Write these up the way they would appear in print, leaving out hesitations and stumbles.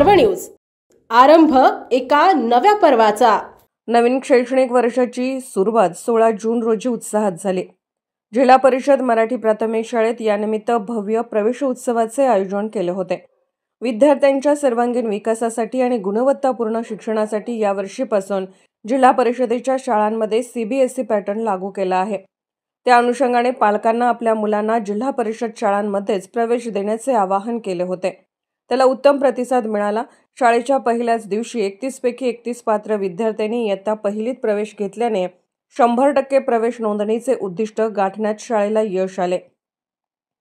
पर्व न्यूज। आरंभ एका नव्या पर्वाचा। नवीन शैक्षणिक वर्षाची सुरुवात 16 जून रोजी उत्साहात झाली। जिल्हा परिषद मराठी प्राथमिक शाळेत यानिमित्त भव्य प्रवेश उत्सवाचे आयोजन केले होते। विद्यार्थ्यांच्या सर्वांगीण विकासासाठी आणि गुणवत्तापूर्ण शिक्षणासाठी यावर्षीपासून जिल्हा परिषदेच्या शाळांमध्ये सीबीएसई पॅटर्न लागू केला आहे। त्या अनुषंगाने पालकांना आपल्या मुलांना जिल्हा परिषद शाळांमध्येच प्रवेश देण्याचे आवाहन केले होते। त्याला उत्तम प्रतिसाद मिळाला। शाळेच्या पहिल्याच दिवशी 31 पैकी 31 पात्र विद्यार्थ्यांनी इयत्ता पहिलीत प्रवेश घेतल्याने 100% प्रवेश नोंदणीचे उद्दिष्ट गाठण्यात शाळेला यश आले।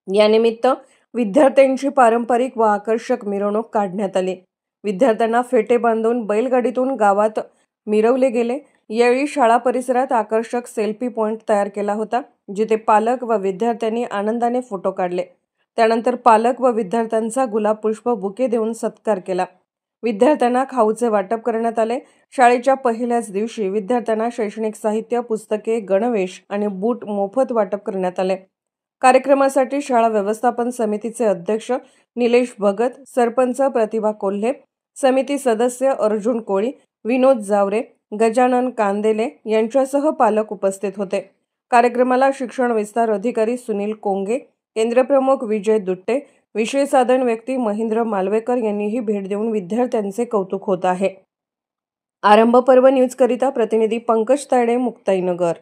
यानिमित्त विद्यार्थ्यांची पारंपरिक व आकर्षक मिरवणूक काढण्यात आली। विद्यार्थ्यांना फेटे बांधून बैलगाडीतून गावात मिरवले गेले। यावेळी शाळा परिसरात आकर्षक सेल्फी पॉइंट तयार केला होता, जिथे पालक व विद्यार्थ्यांनी आनंदाने फोटो काढले। त्यानंतर पालक व विद्यार्थ्यांचा गुलाब पुष्प बुके देऊन सत्कार केला। विद्यार्थ्यांना खाऊचे वाटप करण्यात आले। शाळेच्या पहिल्याच दिवशी विद्यार्थ्यांना शैक्षणिक साहित्य, पुस्तके, गणवेश आणि बूट मोफत वाटप करण्यात आले। कार्यक्रमासाठी शाळा व्यवस्थापन समितीचे अध्यक्ष निलेश भगत, सरपंच प्रतिभा कोल्हे, समिती सदस्य अर्जुन कोळी, विनोद जावरे, गजानन कांदेले यांच्यासह पालक उपस्थित होते। कार्यक्रमाला शिक्षण विस्तार अधिकारी सुनील कोंगे, केंद्रप्रमुख विजय दुट्टे, विषय साधन व्यक्ती महेंद्र मालवेकर यांनीही भेट देऊन विद्यार्थ्यांचे कौतुक होत आहे। आरंभ पर्व न्यूज करिता प्रतिनिधी पंकज तायडे, मुक्ताईनगर।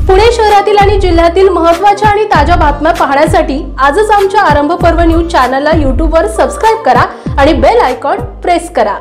पुणे शहरातील आणि जिल्ह्यातील महत्त्वाच्या आणि ताज्या बातम्या पाहण्यासाठी आजच आमच्या आरंभ पर्व न्यूज चॅनलला YouTube वर सबस्क्राइब करा आणि बेल आयकॉन प्रेस करा।